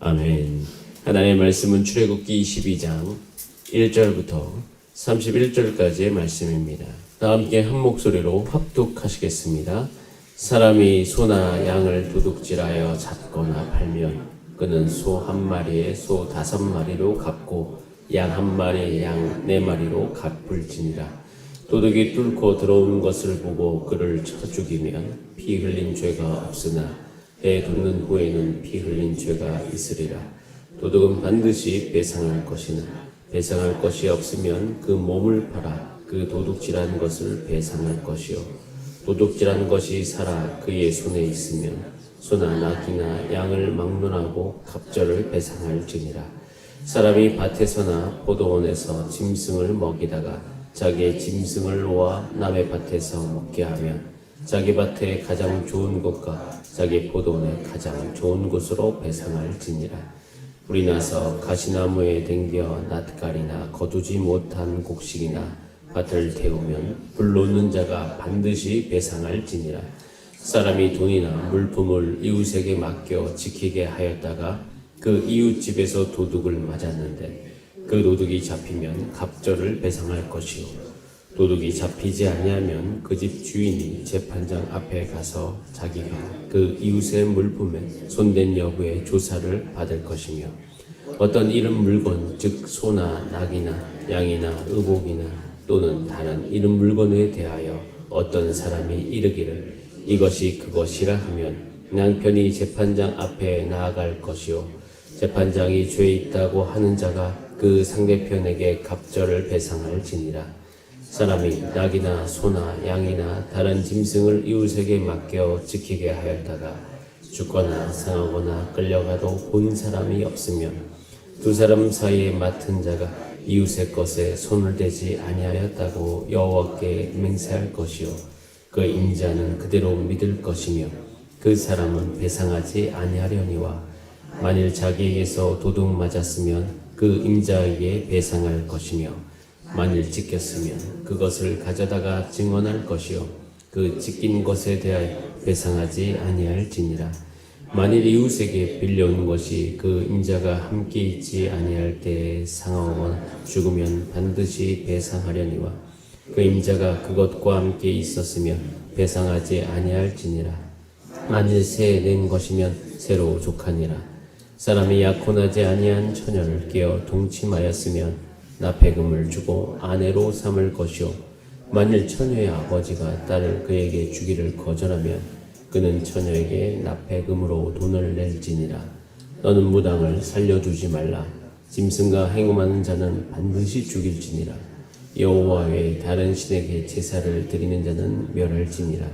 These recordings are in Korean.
아멘. 하나님의 말씀은 출애굽기 22장 1절부터 31절까지의 말씀입니다. 다 함께 한 목소리로 합독하시겠습니다. 사람이 소나 양을 도둑질하여 잡거나 팔면 그는 소 한 마리에 소 5마리로 갚고 양 한 마리에 양 4마리로 갚을지니라. 도둑이 뚫고 들어오는 것을 보고 그를 쳐 죽이면 피 흘린 죄가 없으나 해 돋는 후에는 피 흘린 죄가 있으리라. 도둑은 반드시 배상할 것이나 배상할 것이 없으면 그 몸을 팔아 그 도둑질한 것을 배상할 것이요 도둑질한 것이 살아 그의 손에 있으면 소나 낙이나 양을 막론하고 갑절을 배상할지니라. 사람이 밭에서나 포도원에서 짐승을 먹이다가 자기의 짐승을 놓아 남의 밭에서 먹게 하면 자기 밭에 가장 좋은 곳과 자기 포도원에 가장 좋은 곳으로 배상할지니라. 불이 나서 가시나무에 댕겨 낫갈이나 거두지 못한 곡식이나 밭을 태우면 불 놓는 자가 반드시 배상할지니라. 사람이 돈이나 물품을 이웃에게 맡겨 지키게 하였다가 그 이웃 집에서 도둑을 맞았는데 그 도둑이 잡히면 갑절을 배상할 것이요 도둑이 잡히지 아니하면 그 집 주인이 재판장 앞에 가서 자기가 그 이웃의 물품에 손댄 여부의 조사를 받을 것이며 어떤 이런 물건 즉 소나 낙이나 양이나 의복이나 또는 다른 이런 물건에 대하여 어떤 사람이 이르기를 이것이 그것이라 하면 양편이 재판장 앞에 나아갈 것이요 재판장이 죄 있다고 하는 자가 그 상대편에게 갑절을 배상할지니라. 사람이 낙이나 소나 양이나 다른 짐승을 이웃에게 맡겨 지키게 하였다가 죽거나 상하거나 끌려가도 본 사람이 없으면 두 사람 사이에 맡은 자가 이웃의 것에 손을 대지 아니하였다고 여호와께 맹세할 것이요 그 임자는 그대로 믿을 것이며 그 사람은 배상하지 아니하려니와 만일 자기에게서 도둑 맞았으면 그 임자에게 배상할 것이며 만일 찢겼으면 그것을 가져다가 증언할 것이요 그 찢긴 것에 대하여 배상하지 아니할지니라. 만일 이웃에게 빌려온 것이 그 임자가 함께 있지 아니할 때에 상하거나 죽으면 반드시 배상하려니와 그 임자가 그것과 함께 있었으면 배상하지 아니할지니라. 만일 새 낸 것이면 새로 족하니라. 사람이 약혼하지 아니한 처녀를 깨어 동침하였으면 납폐금을 주고 아내로 삼을 것이요 만일 처녀의 아버지가 딸을 그에게 주기를 거절하면 그는 처녀에게 납폐금으로 돈을 낼지니라. 너는 무당을 살려두지 말라. 짐승과 행음하는 자는 반드시 죽일지니라. 여호와 외에 다른 신에게 제사를 드리는 자는 멸할지니라.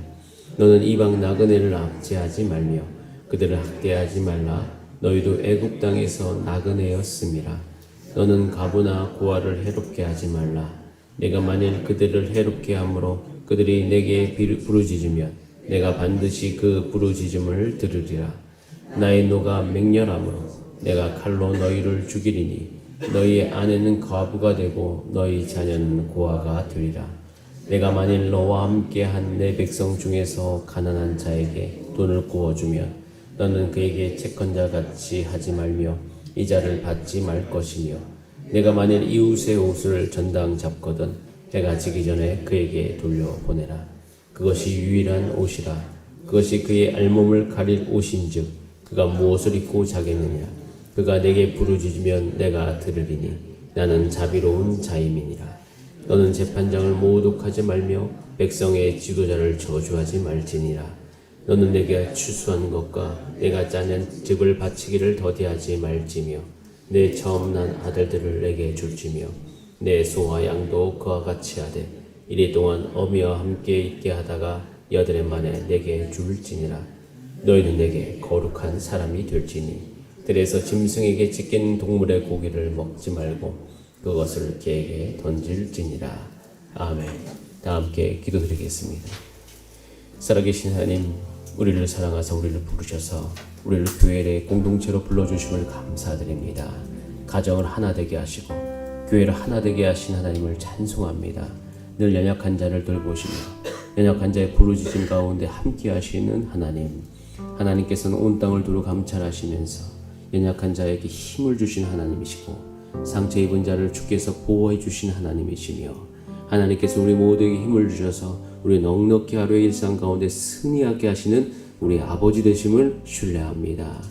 너는 이방 나그네를 압제하지 말며 그들을 학대하지 말라. 너희도 애굽 땅에서 나그네였음이라. 너는 과부나 고아를 해롭게 하지 말라. 내가 만일 그들을 해롭게 함으로 그들이 내게 부르짖으면 내가 반드시 그 부르짖음을 들으리라. 나의 노가 맹렬함으로 내가 칼로 너희를 죽이리니 너희의 아내는 과부가 되고 너희 자녀는 고아가 되리라. 내가 만일 너와 함께한 내 백성 중에서 가난한 자에게 돈을 구워주면 너는 그에게 채권자같이 하지 말며 이자를 받지 말 것이며 내가 만일 이웃의 옷을 전당 잡거든 해가 지기 전에 그에게 돌려보내라. 그것이 유일한 옷이라. 그것이 그의 알몸을 가릴 옷인즉 그가 무엇을 입고 자겠느냐. 그가 내게 부르짖으면 내가 들으리니 나는 자비로운 자임이니라. 너는 재판장을 모독하지 말며 백성의 지도자를 저주하지 말지니라. 너는 내게 추수한 것과 내가 짜낸 즙을 바치기를 더디하지 말지며 내 처음 난 아들들을 내게 줄지며 내 소와 양도 그와 같이 하되 이리 동안 어미와 함께 있게 하다가 여드레 만에 내게 줄지니라. 너희는 내게 거룩한 사람이 될지니 들에서 짐승에게 찢긴 동물의 고기를 먹지 말고 그것을 개에게 던질지니라. 아멘. 다 함께 기도드리겠습니다. 살아계신 하나님, 우리를 사랑하사 우리를 부르셔서 우리를 교회의 공동체로 불러주심을 감사드립니다. 가정을 하나 되게 하시고 교회를 하나 되게 하신 하나님을 찬송합니다. 늘 연약한 자를 돌보시며 연약한 자의 부르짖음 가운데 함께 하시는 하나님, 하나님께서는 온 땅을 두루 감찰하시면서 연약한 자에게 힘을 주신 하나님이시고 상처 입은 자를 주께서 보호해 주신 하나님이시며 하나님께서 우리 모두에게 힘을 주셔서 우리 넉넉히 하루의 일상 가운데 승리하게 하시는 우리 아버지 되심을 신뢰합니다.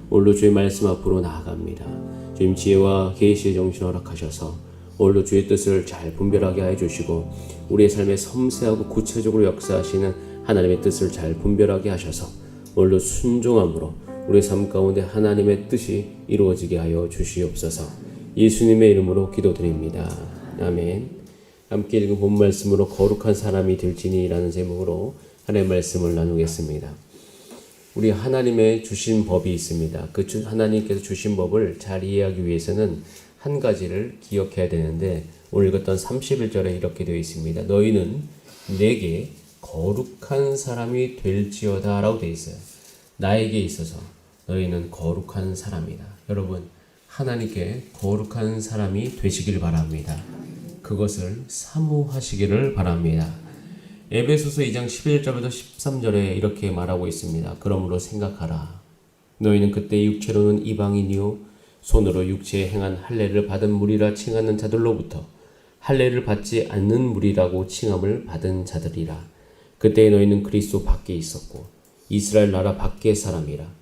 오늘도 주의 말씀 앞으로 나아갑니다. 주님 지혜와 계시의 정신 허락하셔서 오늘도 주의 뜻을 잘 분별하게 하여 주시고 우리의 삶에 섬세하고 구체적으로 역사하시는 하나님의 뜻을 잘 분별하게 하셔서 오늘도 순종함으로 우리의 삶 가운데 하나님의 뜻이 이루어지게 하여 주시옵소서. 예수님의 이름으로 기도드립니다. 아멘. 함께 읽은 본 말씀으로 거룩한 사람이 될지니라는 제목으로 하나님의 말씀을 나누겠습니다. 우리 하나님의 주신 법이 있습니다. 그 하나님께서 주신 법을 잘 이해하기 위해서는 한 가지를 기억해야 되는데 오늘 읽었던 31절에 이렇게 되어 있습니다. 너희는 내게 거룩한 사람이 될지어다 라고 되어 있어요. 나에게 있어서 너희는 거룩한 사람이다. 여러분 하나님께 거룩한 사람이 되시길 바랍니다. 그것을 사모하시기를 바랍니다. 에베소서 2장 11절부터 13절에 이렇게 말하고 있습니다. 그러므로 생각하라. 너희는 그때 육체로는 이방인이요 손으로 육체에 행한 할례를 받은 무리라 칭하는 자들로부터 할례를 받지 않는 무리라고 칭함을 받은 자들이라. 그때 너희는 그리스도 밖에 있었고 이스라엘 나라 밖의 사람이라.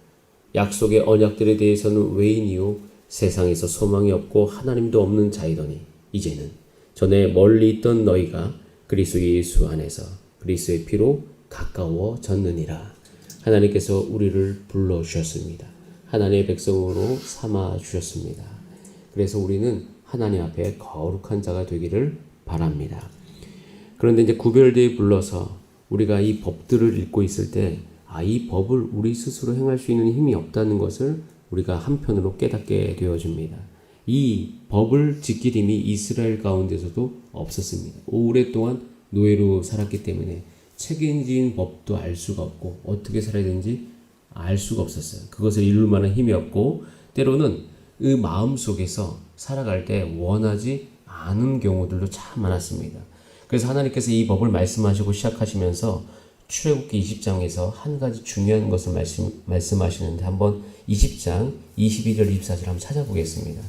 약속의 언약들에 대해서는 외인이요 세상에서 소망이 없고 하나님도 없는 자이더니 이제는 전에 멀리 있던 너희가 그리스도 예수 안에서 그리스도의 피로 가까워졌느니라. 하나님께서 우리를 불러주셨습니다. 하나님의 백성으로 삼아주셨습니다. 그래서 우리는 하나님 앞에 거룩한 자가 되기를 바랍니다. 그런데 이제 구별되어 불러서 우리가 이 법들을 읽고 있을 때 이 법을 우리 스스로 행할 수 있는 힘이 없다는 것을 우리가 한편으로 깨닫게 되어집니다. 이 법을 지킬 힘이 이스라엘 가운데서도 없었습니다. 오랫동안 노예로 살았기 때문에 책임진 법도 알 수가 없고 어떻게 살아야 되는지 알 수가 없었어요. 그것을 이룰 만한 힘이 없고 때로는 그 마음속에서 살아갈 때 원하지 않은 경우들도 참 많았습니다. 그래서 하나님께서 이 법을 말씀하시고 시작하시면서 출애굽기 20장에서 한 가지 중요한 것을 말씀하시는데 한번 20장 22절 24절 한번 찾아보겠습니다.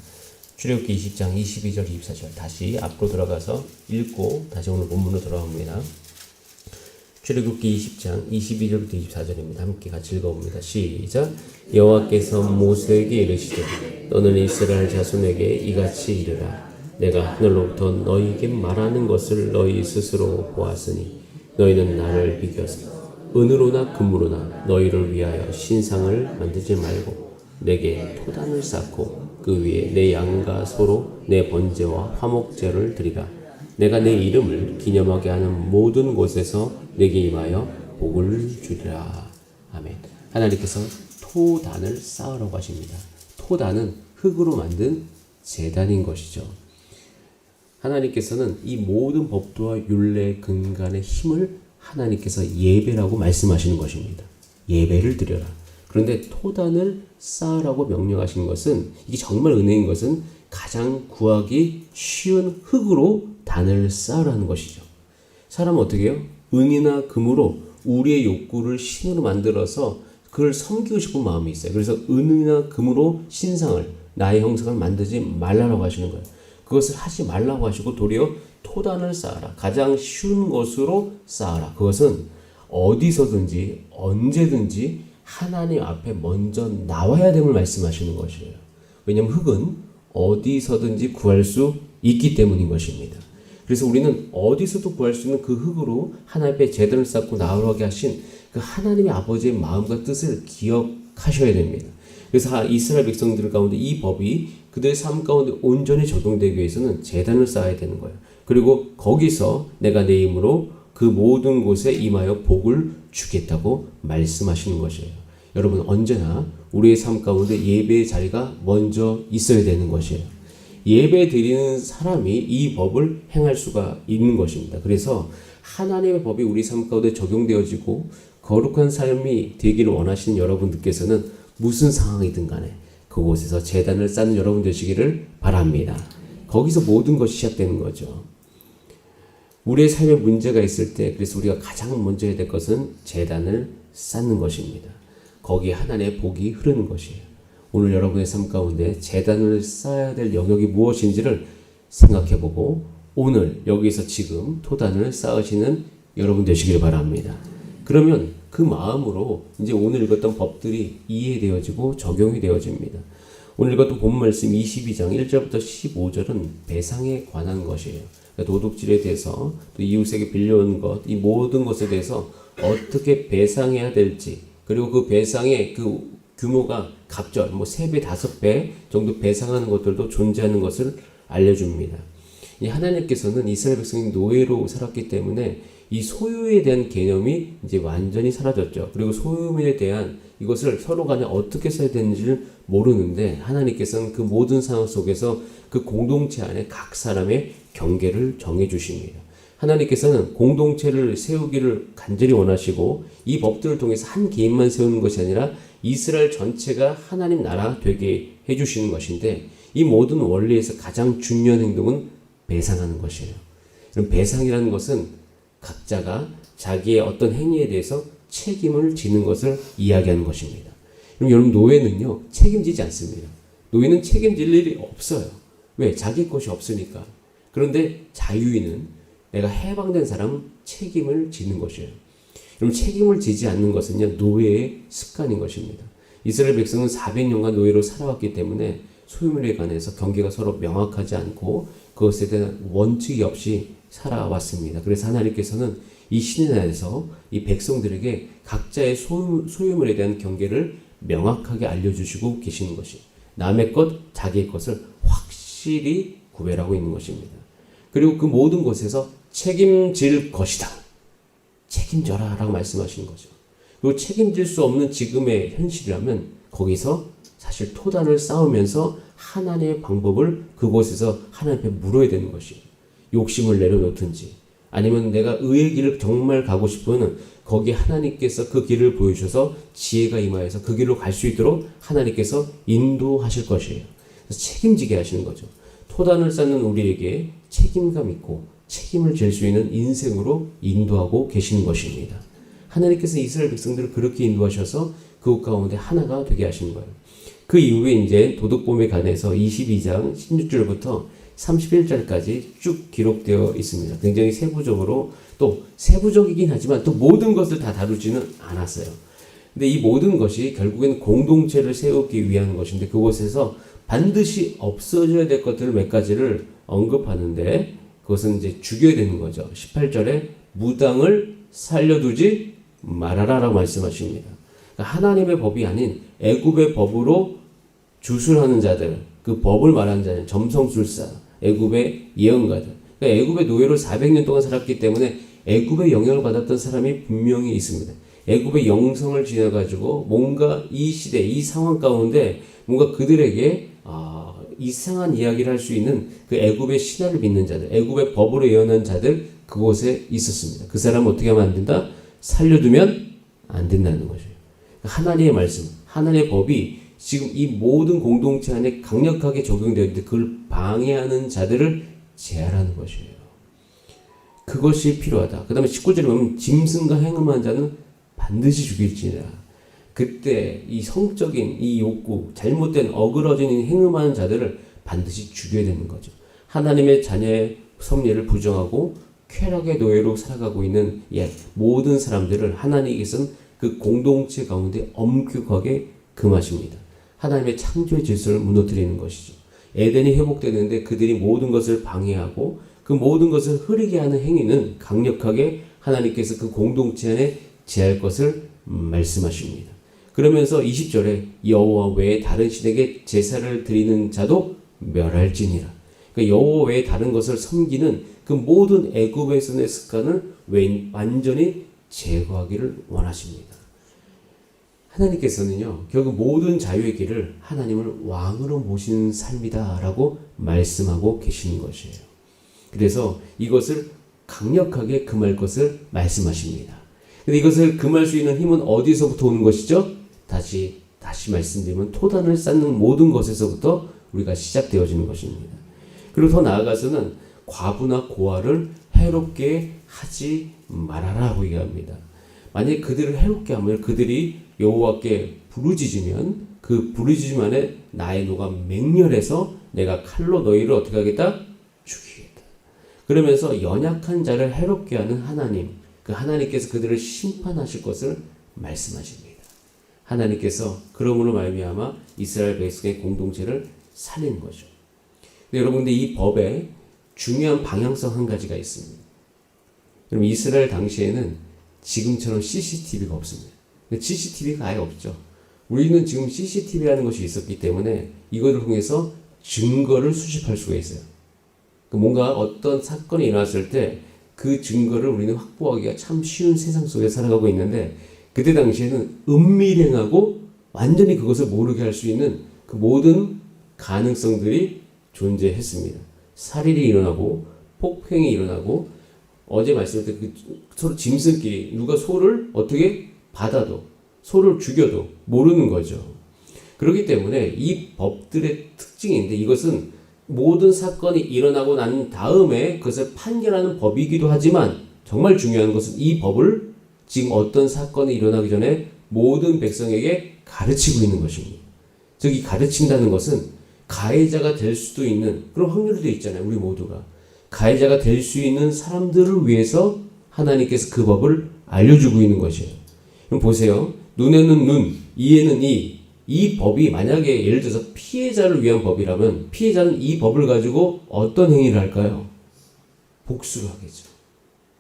출애굽기 20장 22절 24절 다시 앞으로 들어가서 읽고 다시 오늘 본문으로 돌아옵니다. 출애굽기 20장 22절부터 24절입니다. 함께 같이 읽어봅니다. 시작. 여호와께서 모세에게 이르시되 너는 이스라엘 자손에게 이같이 이르라. 내가 하늘로부터 너희에게 말하는 것을 너희 스스로 보았으니 너희는 나를 비교서 은으로나 금으로나 너희를 위하여 신상을 만들지 말고 내게 토단을 쌓고 그 위에 내 양과 소로 내 번제와 화목제를 드리라. 내가 내 이름을 기념하게 하는 모든 곳에서 내게 임하여 복을 주리라. 아멘. 하나님께서 토단을 쌓으라고 하십니다. 토단은 흙으로 만든 제단인 것이죠. 하나님께서는 이 모든 법도와 율례 근간의 힘을 하나님께서 예배라고 말씀하시는 것입니다. 예배를 드려라. 그런데 토단을 쌓으라고 명령하신 것은 이게 정말 은혜인 것은 가장 구하기 쉬운 흙으로 단을 쌓으라는 것이죠. 사람은 어떻게 해요? 은이나 금으로 우리의 욕구를 신으로 만들어서 그걸 섬기고 싶은 마음이 있어요. 그래서 은이나 금으로 신상을 나의 형상을 만들지 말라고 하시는 거예요. 그것을 하지 말라고 하시고 도리어 토단을 쌓아라. 가장 쉬운 것으로 쌓아라. 그것은 어디서든지 언제든지 하나님 앞에 먼저 나와야 됨을 말씀하시는 것이에요. 왜냐하면 흙은 어디서든지 구할 수 있기 때문인 것입니다. 그래서 우리는 어디서도 구할 수 있는 그 흙으로 하나님 앞에 제단을 쌓고 나오게 하신 그 하나님의 아버지의 마음과 뜻을 기억하셔야 됩니다. 그래서 이스라엘 백성들 가운데 이 법이 그들의 삶 가운데 온전히 적용되기 위해서는 제단을 쌓아야 되는 거예요. 그리고 거기서 내가 내 힘으로 그 모든 곳에 임하여 복을 주겠다고 말씀하시는 것이에요. 여러분 언제나 우리의 삶 가운데 예배의 자리가 먼저 있어야 되는 것이에요. 예배 드리는 사람이 이 법을 행할 수가 있는 것입니다. 그래서 하나님의 법이 우리 삶 가운데 적용되어지고 거룩한 삶이 되기를 원하시는 여러분들께서는 무슨 상황이든 간에 그곳에서 제단을 쌓는 여러분 되시기를 바랍니다. 거기서 모든 것이 시작되는 거죠. 우리의 삶에 문제가 있을 때 그래서 우리가 가장 먼저 해야 될 것은 제단을 쌓는 것입니다. 거기에 하나님의 복이 흐르는 것이에요. 오늘 여러분의 삶 가운데 제단을 쌓아야 될 영역이 무엇인지를 생각해보고 오늘 여기서 지금 토단을 쌓으시는 여러분 되시길 바랍니다. 그러면 그 마음으로 이제 오늘 읽었던 법들이 이해되어지고 적용이 되어집니다. 오늘 읽었던 본 말씀 22장 1절부터 15절은 배상에 관한 것이에요. 그러니까 도둑질에 대해서 또 이웃에게 빌려온 것, 이 모든 것에 대해서 어떻게 배상해야 될지, 그리고 그 배상의 그 규모가 갑절, 3배, 5배 정도 배상하는 것들도 존재하는 것을 알려줍니다. 이 하나님께서는 이스라엘 백성이 노예로 살았기 때문에 이 소유에 대한 개념이 이제 완전히 사라졌죠. 그리고 소유물에 대한 이것을 서로 간에 어떻게 써야 되는지를 모르는데 하나님께서는 그 모든 상황 속에서 그 공동체 안에 각 사람의 경계를 정해 주십니다. 하나님께서는 공동체를 세우기를 간절히 원하시고 이 법들을 통해서 한 개인만 세우는 것이 아니라 이스라엘 전체가 하나님 나라 되게 해주시는 것인데 이 모든 원리에서 가장 중요한 행동은 배상하는 것이에요. 그럼 배상이라는 것은 각자가 자기의 어떤 행위에 대해서 책임을 지는 것을 이야기하는 것입니다. 그럼 여러분 노예는요 책임지지 않습니다. 노예는 책임질 일이 없어요. 왜? 자기 것이 없으니까. 그런데 자유인은 내가 해방된 사람은 책임을 지는 것이에요. 그럼 책임을 지지 않는 것은요 노예의 습관인 것입니다. 이스라엘 백성은 400년간 노예로 살아왔기 때문에 소유물에 관해서 경계가 서로 명확하지 않고 그것에 대한 원칙이 없이 살아왔습니다. 그래서 하나님께서는 이 신의 날에서 이 백성들에게 각자의 소유물에 대한 경계를 명확하게 알려주시고 계시는 것이 남의 것, 자기의 것을 확실히 구별하고 있는 것입니다. 그리고 그 모든 것에서 책임질 것이다. 책임져라 라고 말씀하시는 거죠. 그리고 책임질 수 없는 지금의 현실이라면 거기서 사실 토단을 쌓으면서 하나님의 방법을 그곳에서 하나님 앞에 물어야 되는 것이에요. 욕심을 내려놓든지 아니면 내가 의의 길을 정말 가고 싶으면 거기 하나님께서 그 길을 보여주셔서 지혜가 임하여서 그 길로 갈 수 있도록 하나님께서 인도하실 것이에요. 그래서 책임지게 하시는 거죠. 토단을 쌓는 우리에게 책임감 있고 책임을 질 수 있는 인생으로 인도하고 계시는 것입니다. 하나님께서 이스라엘 백성들을 그렇게 인도하셔서 그곳 가운데 하나가 되게 하신 거예요. 그 이후에 이제 도둑범에 관해서 22장 16절부터 31절까지 쭉 기록되어 있습니다. 굉장히 세부적으로 또 세부적이긴 하지만 또 모든 것을 다 다루지는 않았어요. 근데 이 모든 것이 결국엔 공동체를 세우기 위한 것인데 그곳에서 반드시 없어져야 될 것들 몇 가지를 언급하는데 그것은 이제 죽여야 되는 거죠. 18절에 무당을 살려두지 말아라라고 말씀하십니다. 그러니까 하나님의 법이 아닌 애굽의 법으로 주술하는 자들, 그 법을 말하는 자들, 점성술사, 애굽의 예언가들. 그러니까 애굽의 노예로 400년 동안 살았기 때문에 애굽의 영향을 받았던 사람이 분명히 있습니다. 애굽의 영성을 지나가지고 뭔가 이 시대, 이 상황 가운데 뭔가 그들에게 이상한 이야기를 할 수 있는 그 애굽의 신화를 믿는 자들, 애굽의 법으로 예언한 자들 그곳에 있었습니다. 그 사람은 어떻게 하면 안 된다? 살려두면 안 된다는 것이에요. 하나님의 말씀, 하나님의 법이 지금 이 모든 공동체 안에 강력하게 적용되어 있는데 그걸 방해하는 자들을 제하라는 것이에요. 그것이 필요하다. 그 다음에 19절에 보면 짐승과 행음한 자는 반드시 죽일지니라. 그때 이 성적인 이 욕구, 잘못된 어그러진 행음하는 자들을 반드시 죽여야 되는 거죠. 하나님의 자녀의 섭리를 부정하고 쾌락의 노예로 살아가고 있는 모든 사람들을 하나님께서는 그 공동체 가운데 엄격하게 금하십니다. 하나님의 창조의 질서를 무너뜨리는 것이죠. 에덴이 회복되는데 그들이 모든 것을 방해하고 그 모든 것을 흐리게 하는 행위는 강력하게 하나님께서 그 공동체 안에 제할 것을 말씀하십니다. 그러면서 20절에 여호와 외에 다른 신에게 제사를 드리는 자도 멸할지니라. 그러니까 여호와 외에 다른 것을 섬기는 그 모든 애굽에서의 습관을 완전히 제거하기를 원하십니다. 하나님께서는요, 결국 모든 자유의 길을 하나님을 왕으로 모시는 삶이다라고 말씀하고 계시는 것이에요. 그래서 이것을 강력하게 금할 것을 말씀하십니다. 근데 이것을 금할 수 있는 힘은 어디서부터 오는 것이죠? 다시 말씀드리면 토단을 쌓는 모든 것에서부터 우리가 시작되어지는 것입니다. 그리고 더 나아가서는 과부나 고아를 해롭게 하지 말아라고 얘기합니다. 만약에 그들을 해롭게 하면 그들이 여호와께 부르짖으면 그 부르짖음 안에 나의 노가 맹렬해서 내가 칼로 너희를 어떻게 하겠다? 죽이겠다. 그러면서 연약한 자를 해롭게 하는 하나님, 그 하나님께서 그들을 심판하실 것을 말씀하십니다. 하나님께서 그러므로 말미암아 이스라엘 백성의 공동체를 살리는 거죠. 근데 여러분들 이 법에 중요한 방향성 한 가지가 있습니다. 그럼 이스라엘 당시에는 지금처럼 CCTV가 없습니다. CCTV가 아예 없죠. 우리는 지금 CCTV라는 것이 있었기 때문에 이것을 통해서 증거를 수집할 수가 있어요. 뭔가 어떤 사건이 일어났을 때 그 증거를 우리는 확보하기가 참 쉬운 세상 속에 살아가고 있는데, 그때 당시에는 은밀행하고 완전히 그것을 모르게 할 수 있는 그 모든 가능성들이 존재했습니다. 살인이 일어나고 폭행이 일어나고, 어제 말씀드린 그 서로 짐승끼리 누가 소를 어떻게 받아도 소를 죽여도 모르는 거죠. 그렇기 때문에 이 법들의 특징인데, 이것은 모든 사건이 일어나고 난 다음에 그것을 판결하는 법이기도 하지만, 정말 중요한 것은 이 법을 지금 어떤 사건이 일어나기 전에 모든 백성에게 가르치고 있는 것입니다. 즉, 이 가르친다는 것은 가해자가 될 수도 있는 그런 확률도 있잖아요. 우리 모두가 가해자가 될 수 있는 사람들을 위해서 하나님께서 그 법을 알려주고 있는 것이에요. 그럼 보세요. 눈에는 눈, 이에는 이 법이 만약에 예를 들어서 피해자를 위한 법이라면 피해자는 이 법을 가지고 어떤 행위를 할까요? 복수를 하겠죠.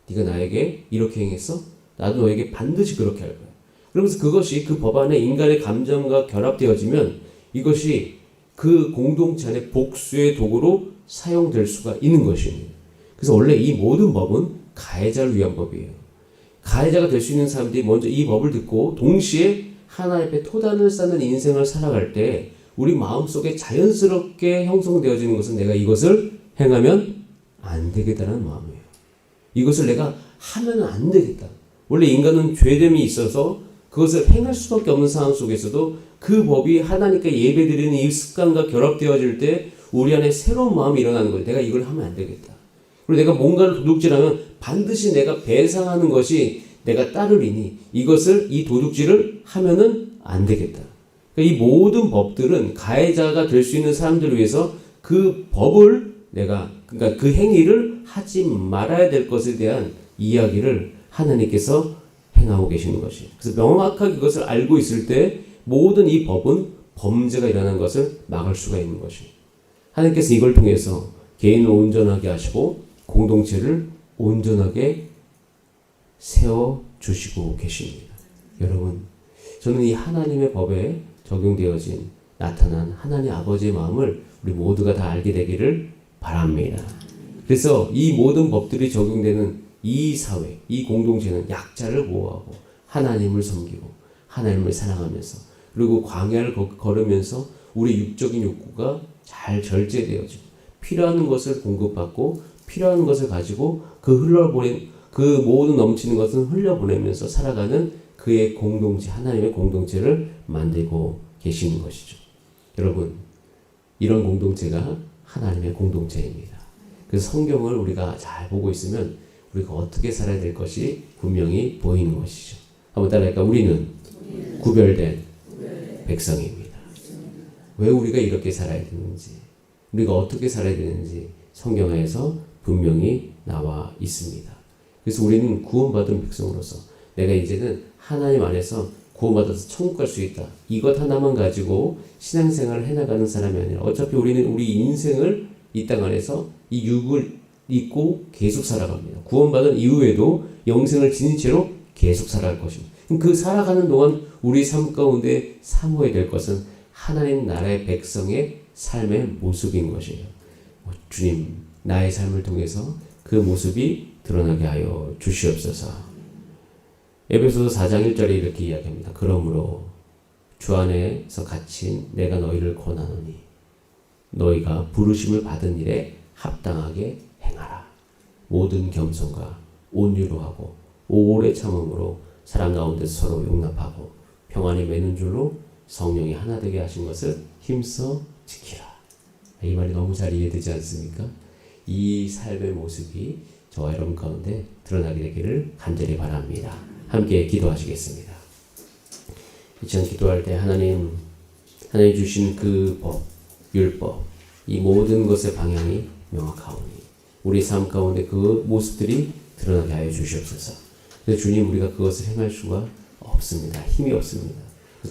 네가 나에게 이렇게 행했어? 나도 너에게 반드시 그렇게 할 거야. 그러면서 그것이 그 법 안에 인간의 감정과 결합되어지면 이것이 그 공동체 안에 복수의 도구로 사용될 수가 있는 것입니다. 그래서 원래 이 모든 법은 가해자를 위한 법이에요. 가해자가 될 수 있는 사람들이 먼저 이 법을 듣고 동시에 하나님 앞에 토단을 쌓는 인생을 살아갈 때 우리 마음속에 자연스럽게 형성되어지는 것은 내가 이것을 행하면 안 되겠다는 마음이에요. 이것을 내가 하면 안 되겠다. 원래 인간은 죄됨이 있어서 그것을 행할 수밖에 없는 상황 속에서도 그 법이 하나님께 예배드리는 이 습관과 결합되어질 때 우리 안에 새로운 마음이 일어나는 거예요. 내가 이걸 하면 안 되겠다. 그리고 내가 뭔가를 도둑질하면 반드시 내가 배상하는 것이 내가 따르리니 이것을 이 도둑질을 하면은 안 되겠다. 그러니까 이 모든 법들은 가해자가 될 수 있는 사람들을 위해서 그 법을 그러니까 그 행위를 하지 말아야 될 것에 대한 이야기를 하나님께서 행하고 계시는 것이에요. 그래서 명확하게 그것을 알고 있을 때 모든 이 법은 범죄가 일어나는 것을 막을 수가 있는 것이에요. 하나님께서 이걸 통해서 개인을 온전하게 하시고 공동체를 온전하게 세워주시고 계십니다. 여러분, 저는 이 하나님의 법에 적용되어진 나타난 하나님 아버지의 마음을 우리 모두가 다 알게 되기를 바랍니다. 그래서 이 모든 법들이 적용되는 이 사회, 이 공동체는 약자를 보호하고 하나님을 섬기고 하나님을 사랑하면서 그리고 광야를 걸으면서 우리 육적인 욕구가 잘 절제되어지고 필요한 것을 공급받고 필요한 것을 가지고 그 모든 넘치는 것은 흘려보내면서 살아가는 그의 공동체, 하나님의 공동체를 만들고 계시는 것이죠. 여러분, 이런 공동체가 하나님의 공동체입니다. 그래서 성경을 우리가 잘 보고 있으면 우리가 어떻게 살아야 될 것이 분명히 보이는 것이죠. 한번 따라할까? 우리는 구별된 백성입니다. 왜 우리가 이렇게 살아야 되는지, 우리가 어떻게 살아야 되는지 성경에서 분명히 나와 있습니다. 그래서 우리는 구원받은 백성으로서 내가 이제는 하나님 안에서 구원받아서 천국 갈 수 있다. 이것 하나만 가지고 신앙생활을 해나가는 사람이 아니라 어차피 우리는 우리 인생을 이 땅 안에서 이 육을 잊고 계속 살아갑니다. 구원받은 이후에도 영생을 지닌 채로 계속 살아갈 것입니다. 그 살아가는 동안 우리 삶 가운데 사모해야 될 것은 하나님 나라의 백성의 삶의 모습인 것이에요. 주님, 나의 삶을 통해서 그 모습이 드러나게 하여 주시옵소서. 에베소서 4장 1절에 이렇게 이야기합니다. 그러므로 주 안에서 갇힌 내가 너희를 권하노니 너희가 부르심을 받은 일에 합당하게 행하라. 모든 겸손과 온유로 하고 오래 참음으로 사랑 가운데서 서로 용납하고 평안히 매는 줄로 성령이 하나 되게 하신 것을 힘써 지키라. 이 말이 너무 잘 이해되지 않습니까? 이 삶의 모습이 저와 여러분 가운데 드러나게 되기를 간절히 바랍니다. 함께 기도하시겠습니다. 이 시간 기도할 때 하나님 주신 그 법, 율법, 이 모든 것의 방향이 명확하오니 우리 삶 가운데 그 모습들이 드러나게 하여 주시옵소서. 근데 주님, 우리가 그것을 행할 수가 없습니다. 힘이 없습니다.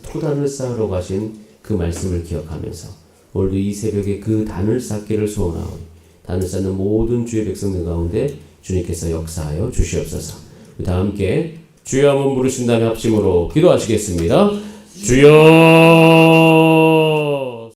토단을 쌓으러 가신 그 말씀을 기억하면서 오늘도 이 새벽에 그 단을 쌓기를 소원하오니 단을 쌓는 모든 주의 백성들 가운데 주님께서 역사하여 주시옵소서. 우리 다 함께 주여 한번 부르신 다음에 합심으로 기도하시겠습니다. 주여